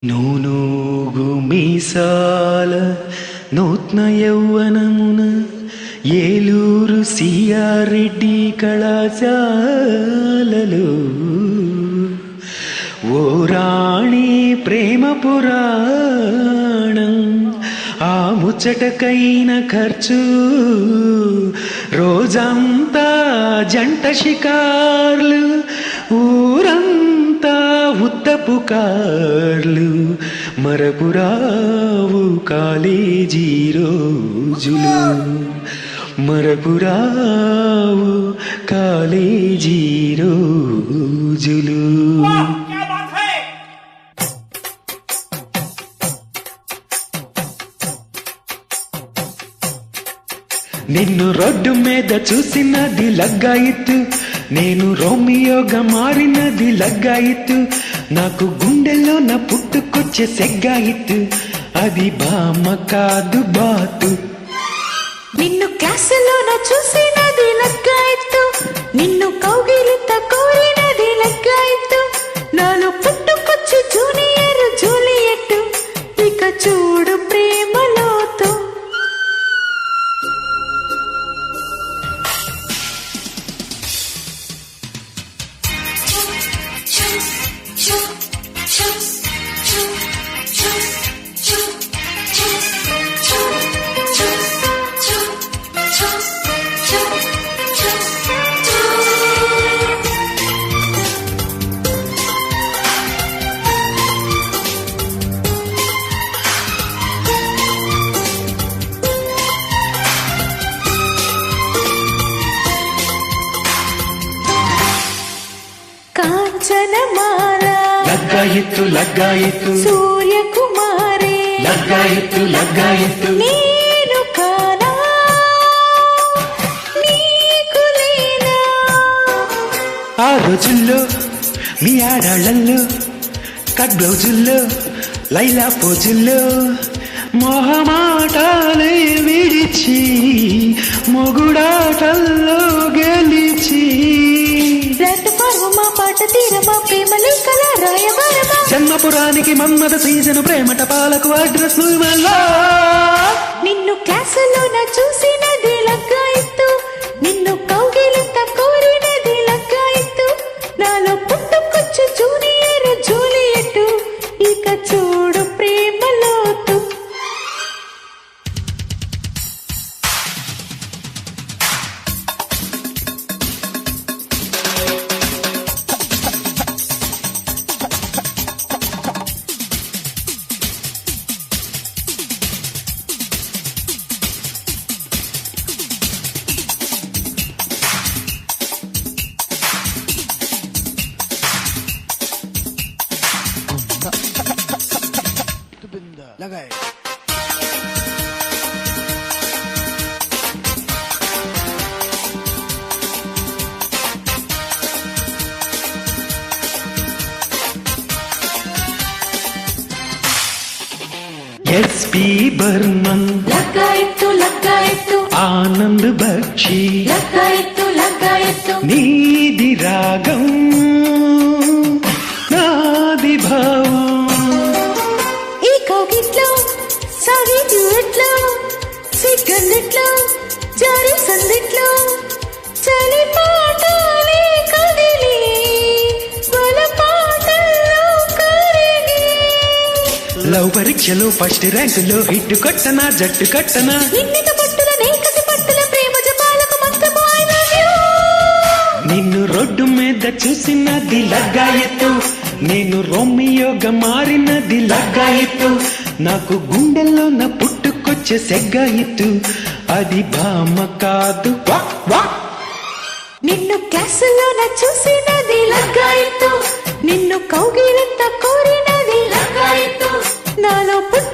నూనూగు మీసాల నూత్న యౌవనమున ఏలూరు సియారెడ్డి కళాశాలలో ఓ రాణి ప్రేమ పురాణం ఆ ముచ్చటకైన ఖర్చు రోజంతా జంట షికార్లు ఊరంతా ఉత్తపు కార్లు మరపురావు కాలేజీ రోజులు మరపురావు కాలేజీ రోజులు. నిన్ను రోడ్డు మీద చూసినది లగ్గాయిత్తు, నేను రోమియోగా మారినది లగ్గాయిత్తు, నాకు గుండెల్లో నా పుట్టుకొచ్చే సెగ్గాయిత్తు, అది బామ్మ కాదు బాతు. నిన్ను క్లాసులో నా చూసినది లగ్గాయిత్తు, నిన్ను కౌగిలింత కోరినది లగ్గాయిత్తు, నాలో పుట్టుకొచ్చి జూనియర్ జూలియట్, ఇక చూడు ప్రేమలోతో. కాంచనమాల లగ్గాయిత్తు లగ్గాయిత్తు, సూర్యకుమారి లగ్గాయిత్తు లగ్గాయిత్తు, నేను కానా నీకు లేనా. ఆ రోజుల్లో మీ ఆడాళ్ళల్లో కట్ బ్లౌజుల్లో లైలా పోజుల్లో మొహమాటాలే విడిచి మొగుడాటల్లో గెలిచి ప్లాట్ఫార్మా పాట తీరమా ప్రేమ లేఖల రాయబారమా జన్మపురానికి మన్మథ సీజను ప్రేమట పాలకు అడ్రస్ నిన్ను క్లాసులో నా చూసినది లగ్గాయిత్తు, నిన్ను కౌగిలింత కోరినది లగ్గాయిత్తు, నాలో పుట్టుకొచ్చు జూనియర్ జూలియట్, ఇక చూడు ప్రేమలోతు. लगाए ఎస్పి బర్మన్ లగ్గాయిత్తు లగ్గాయిత్తు, ఆనంద్ బక్షి లగ్గాయిత్తు లగ్గాయిత్తు, నీది రాగం నాది భావం, ఈ కౌగిట్లో సాగి డ్యూయెట్లో సిగ్గందిట్లో జారి సందిట్లో చలి పాటలే కదిలి బల పాటల్లో కరిగి. లవ్ పరీక్షలో ఫస్ట్ ర్యాంకులో హిట్ కొట్టనా జట్టు కట్టనా, నిన్నిక పట్టుల నేకసి పట్టుల ప్రేమ జపాలకు మంత్రము I love you. నిన్ను రోడ్డు మీద చూసినది లగ్గాయిత్తు, నేను రోమియోగా మారినది లగ్గాయిత్తు, నాకు గుండెల్లో నా పుట్టుకొచ్చే సెగ్గాయిత్తు, అది బామ్మ కాదు వా వా. నిన్ను క్లాసులో నా చూసినది లగ్గాయిత్తు, నిన్ను కౌగిలింత కోరినది లగ్గాయిత్తు, నాలో పుట్టు